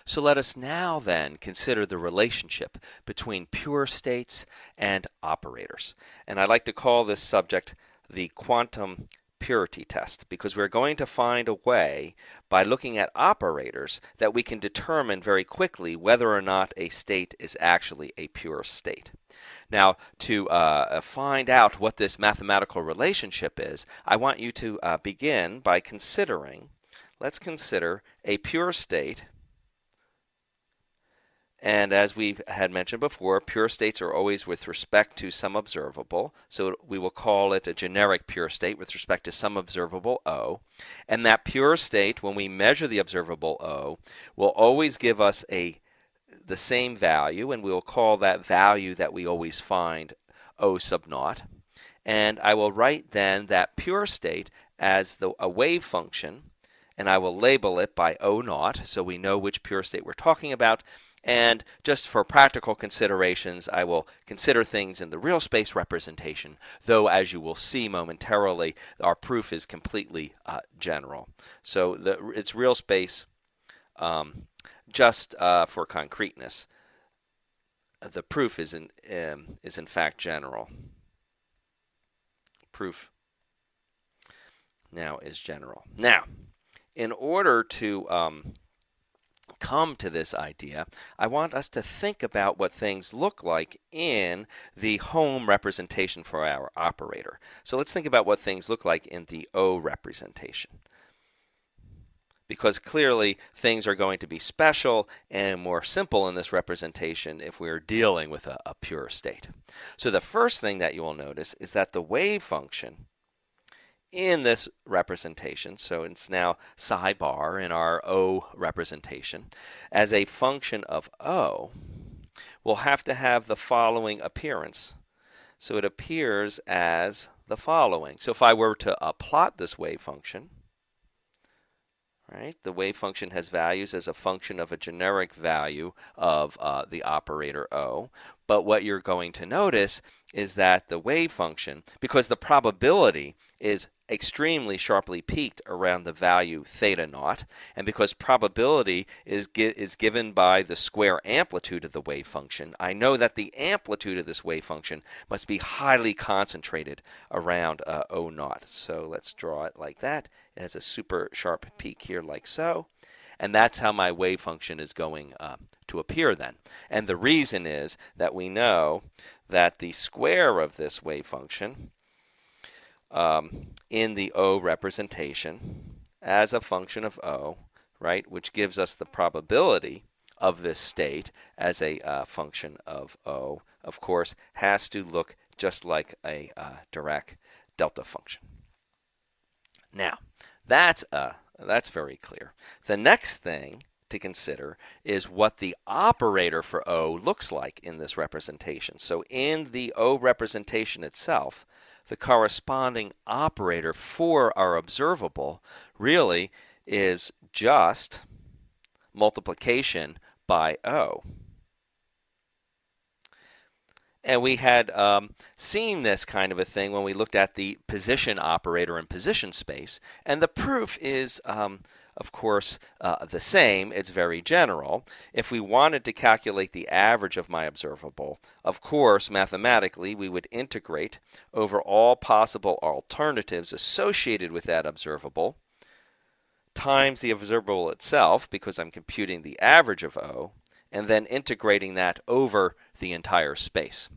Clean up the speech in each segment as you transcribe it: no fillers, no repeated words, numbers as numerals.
So let us now then consider the relationship between pure states and operators. And I like to call this subject the quantum purity test, because we're going to find a way by looking at operators that we can determine very quickly whether or not a state is actually a pure state. Now, to find out what this mathematical relationship is, I want you to begin by considering, let's consider a pure state. And as we had mentioned before, pure states are always with respect to some observable. So we will call it a generic pure state with respect to some observable O. And that pure state, when we measure the observable O, will always give us the same value, and we will call that value that we always find O sub naught. And I will write then that pure state as a wave function, and I will label it by O naught so we know which pure state we're talking about. And just for practical considerations, I will consider things in the real space representation, though as you will see momentarily, our proof is completely general. So it's real space just for concreteness. The proof is in fact general. Proof now is general. Now, in order to come to this idea, I want us to think about what things look like in the home representation for our operator. So let's think about what things look like in the O representation, because clearly things are going to be special and more simple in this representation if we're dealing with a pure state. So the first thing that you will notice is that the wave function in this representation, so it's now psi bar in our O representation, as a function of O, will have to have the following appearance. So it appears as the following. So if I were to plot this wave function, right, the wave function has values as a function of a generic value of the operator O. But what you're going to notice is that the wave function, because the probability is extremely sharply peaked around the value theta naught, and because probability is given by the square amplitude of the wave function, I know that the amplitude of this wave function must be highly concentrated around O naught. So let's draw it like that. It has a super sharp peak here like so. And that's how my wave function is going to appear then. And the reason is that we know that the square of this wave function in the O representation as a function of O, right, which gives us the probability of this state as a function of O, of course, has to look just like a Dirac delta function. Now, that's very clear. The next thing to consider is what the operator for O looks like in this representation. So in the O representation itself, the corresponding operator for our observable really is just multiplication by O. And we had seen this kind of a thing when we looked at the position operator in position space. And the proof is, of course, the same. It's very general. If we wanted to calculate the average of my observable, of course, mathematically, we would integrate over all possible alternatives associated with that observable times the observable itself, because I'm computing the average of O, and then integrating that over the entire space.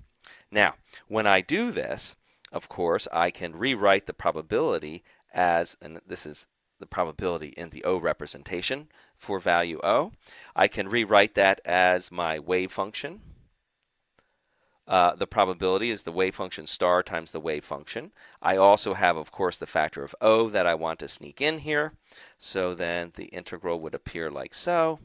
Now, when I do this, of course, I can rewrite the probability as, and this is the probability in the O representation for value O. I can rewrite that as my wave function. The probability is the wave function star times the wave function. I also have, of course, the factor of O that I want to sneak in here. So then the integral would appear like so.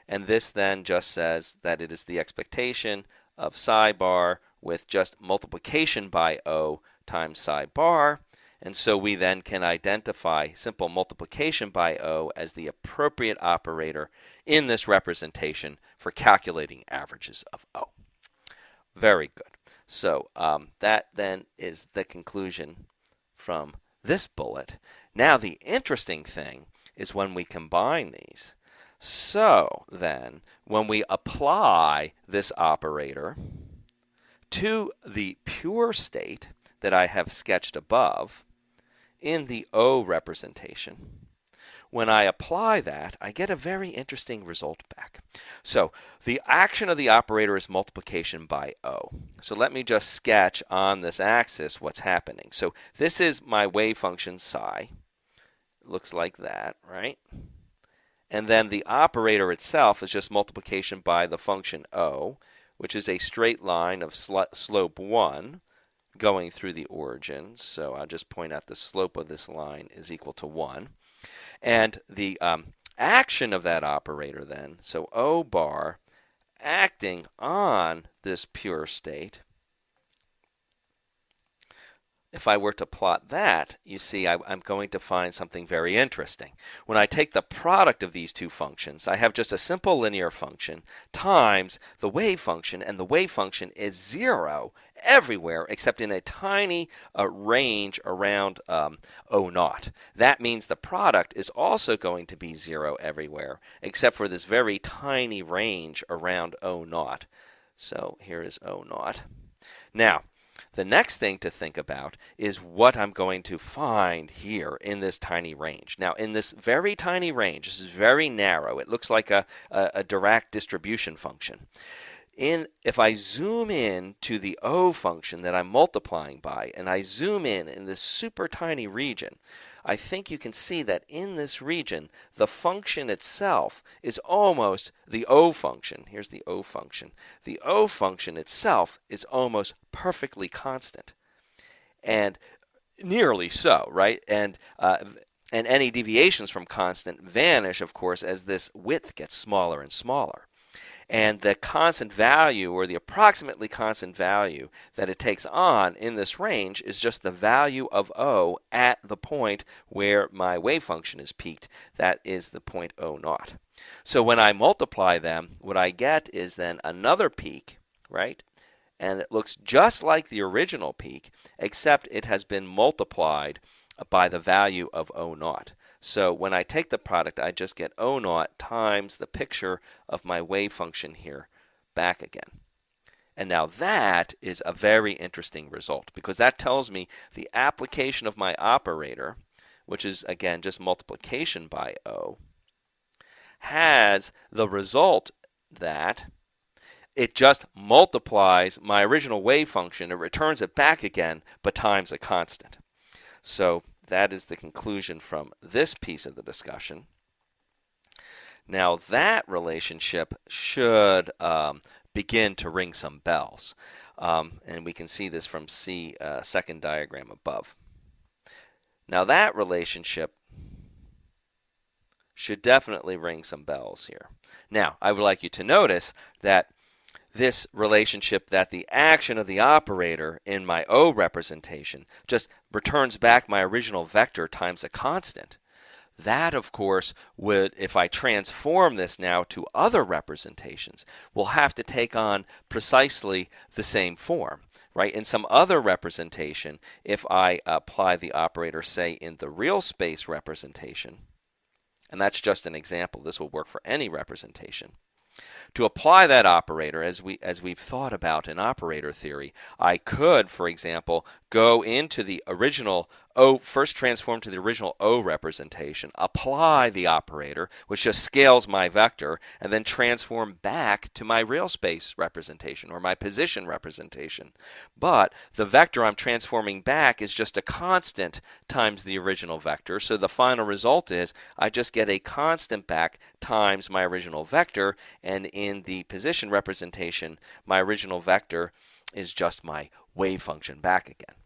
And this then just says that it is the expectation of psi bar with just multiplication by O times psi bar. And so we then can identify simple multiplication by O as the appropriate operator in this representation for calculating averages of O. Very good. So that then is the conclusion from this bullet. Now the interesting thing is when we combine these. So then, when we apply this operator to the pure state that I have sketched above in the O representation, when I apply that, I get a very interesting result back. So the action of the operator is multiplication by O. So let me just sketch on this axis what's happening. So this is my wave function psi. It looks like that, right? And then the operator itself is just multiplication by the function O, which is a straight line of slope 1 going through the origin. So I'll just point out the slope of this line is equal to 1. And the action of that operator then, so O bar acting on this pure state, if I were to plot that, you see I'm going to find something very interesting. When I take the product of these two functions, I have just a simple linear function times the wave function, and the wave function is 0 everywhere except in a tiny range around O0. That means the product is also going to be 0 everywhere except for this very tiny range around O0. So here is O0. Now, the next thing to think about is what I'm going to find here in this tiny range. Now, in this very tiny range, this is very narrow. It looks like a Dirac distribution function. If I zoom in to the O function that I'm multiplying by, and I zoom in this super tiny region, I think you can see that in this region, the function itself is almost the O function. Here's the O function. The O function itself is almost perfectly constant, and nearly so, right? And any deviations from constant vanish, of course, as this width gets smaller and smaller. And the constant value, or the approximately constant value that it takes on in this range, is just the value of O at the point where my wave function is peaked. That is the point O0. So when I multiply them, what I get is then another peak, right? And it looks just like the original peak, except it has been multiplied by the value of O0. So when I take the product, I just get O0 times the picture of my wave function here back again. And now that is a very interesting result, because that tells me the application of my operator, which is again just multiplication by O, has the result that it just multiplies my original wave function. It returns it back again, but times a constant. So that is the conclusion from this piece of the discussion. Now that relationship should begin to ring some bells. And we can see this from C second diagram above. Now that relationship should definitely ring some bells here. Now, I would like you to notice that this relationship, that the action of the operator in my O representation just returns back my original vector times a constant. That, of course, would, if I transform this now to other representations, will have to take on precisely the same form, right? In some other representation, if I apply the operator, say, in the real space representation, and that's just an example, this will work for any representation. To apply that operator, as we've thought about in operator theory, I could, for example, go into the original O, first transform to the original O representation, apply the operator, which just scales my vector, and then transform back to my real space representation, or my position representation. But the vector I'm transforming back is just a constant times the original vector, so the final result is I just get a constant back times my original vector, and in the position representation, my original vector is just my wave function back again.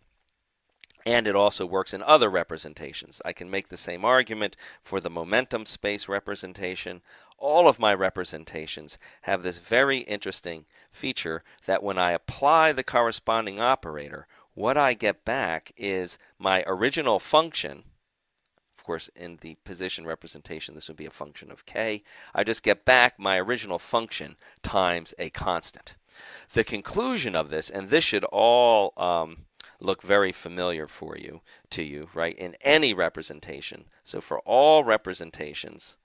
And it also works in other representations. I can make the same argument for the momentum space representation. All of my representations have this very interesting feature that when I apply the corresponding operator, what I get back is my original function. Of course, in the position representation, this would be a function of k. I just get back my original function times a constant. The conclusion of this, and this should all look very familiar to you, right? In any representation. So for all representations,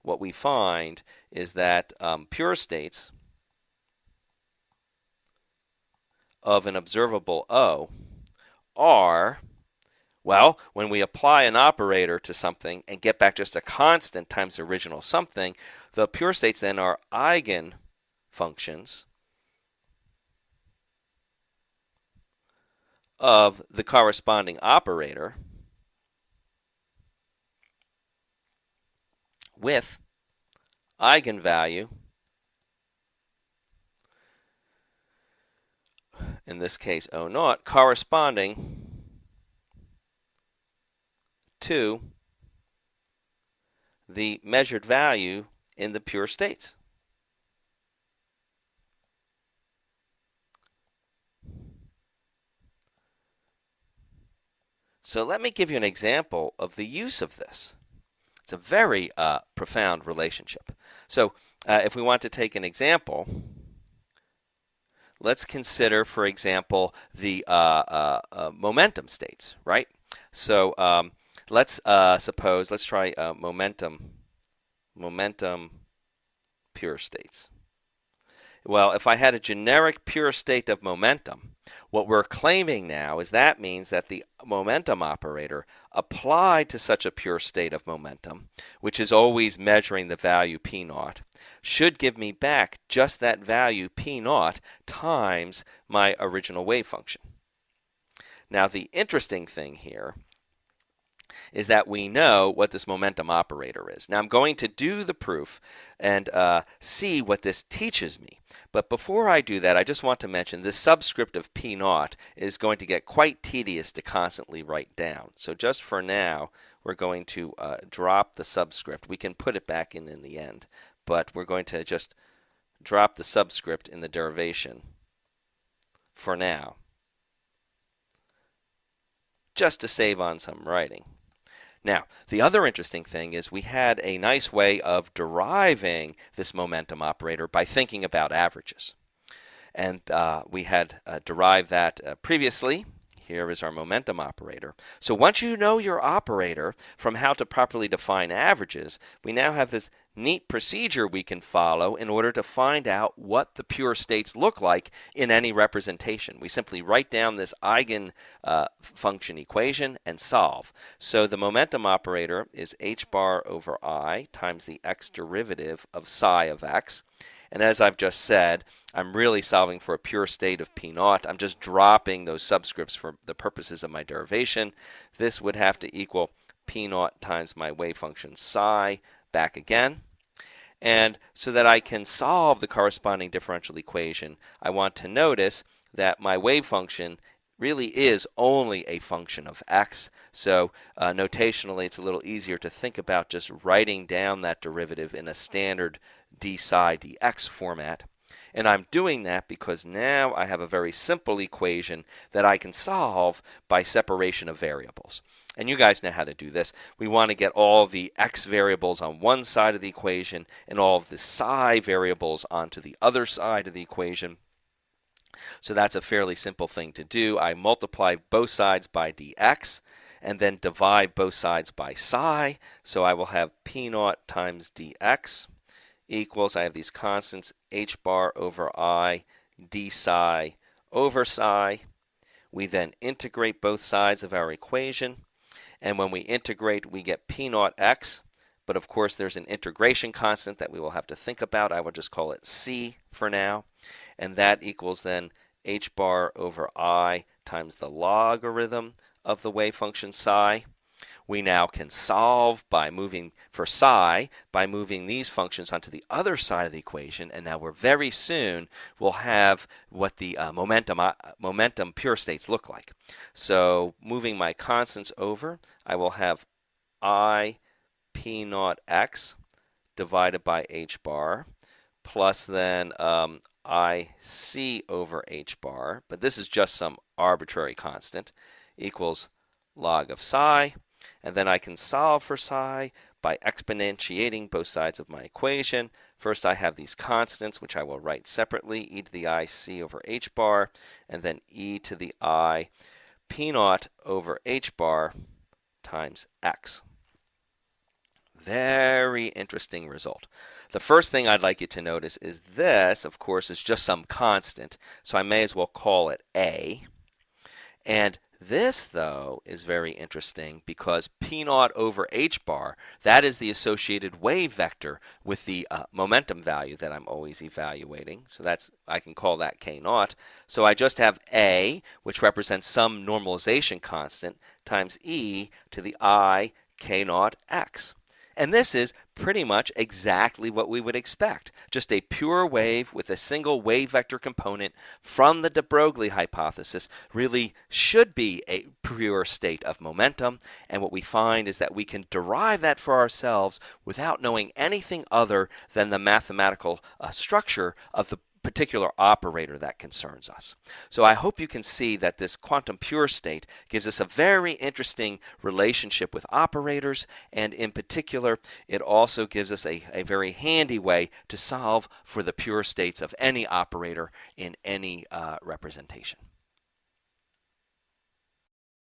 what we find is that pure states of an observable O are, well, when we apply an operator to something and get back just a constant times the original something, the pure states then are eigenfunctions of the corresponding operator with eigenvalue, in this case O naught, corresponding to the measured value in the pure states. So let me give you an example of the use of this. It's a very profound relationship. So if we want to take an example, let's consider, for example, the momentum states, right? So let's try momentum pure states. Well, if I had a generic pure state of momentum, what we're claiming now is that means that the momentum operator applied to such a pure state of momentum, which is always measuring the value p naught, should give me back just that value p naught times my original wave function. Now, the interesting thing here is that we know what this momentum operator is. Now I'm going to do the proof and see what this teaches me. But before I do that, I just want to mention this subscript of P naught is going to get quite tedious to constantly write down. So just for now, we're going to drop the subscript. We can put it back in the end, but we're going to just drop the subscript in the derivation for now, just to save on some writing. Now, the other interesting thing is we had a nice way of deriving this momentum operator by thinking about averages. And we had derived that previously. Here is our momentum operator. So once you know your operator from how to properly define averages, we now have this neat procedure we can follow in order to find out what the pure states look like in any representation. We simply write down this eigen function equation and solve. So the momentum operator is h bar over I times the x derivative of psi of x. And as I've just said, I'm really solving for a pure state of P naught. I'm just dropping those subscripts for the purposes of my derivation. This would have to equal P naught times my wave function psi back again. And so that I can solve the corresponding differential equation, I want to notice that my wave function really is only a function of x. So notationally, it's a little easier to think about just writing down that derivative in a standard d psi dx format. And I'm doing that because now I have a very simple equation that I can solve by separation of variables. And you guys know how to do this. We want to get all the x variables on one side of the equation and all of the psi variables onto the other side of the equation. So that's a fairly simple thing to do. I multiply both sides by dx and then divide both sides by psi. So I will have P naught times dx equals, I have these constants, h bar over I d psi over psi. We then integrate both sides of our equation. And when we integrate, we get P naught x. But of course, there's an integration constant that we will have to think about. I will just call it c for now. And that equals then h bar over I times the logarithm of the wave function psi. We now can solve by moving for psi by moving these functions onto the other side of the equation, and now we're very soon will have what the momentum pure states look like. So moving my constants over, I will have I P naught x divided by h bar plus then I c over h bar, but this is just some arbitrary constant, equals log of psi. And then I can solve for psi by exponentiating both sides of my equation. First, I have these constants, which I will write separately, e to the I c over h bar, and then e to the I p naught over h bar times x. Very interesting result. The first thing I'd like you to notice is this, of course, is just some constant, so I may as well call it A. And this, though, is very interesting because P naught over H bar, that is the associated wave vector with the momentum value that I'm always evaluating. So I can call that K naught. So I just have A, which represents some normalization constant, times e to the I K naught x. And this is pretty much exactly what we would expect. Just a pure wave with a single wave vector component from the de Broglie hypothesis really should be a pure state of momentum. And what we find is that we can derive that for ourselves without knowing anything other than the mathematical structure of the particular operator that concerns us. So I hope you can see that this quantum pure state gives us a very interesting relationship with operators, and in particular, it also gives us a very handy way to solve for the pure states of any operator in any representation.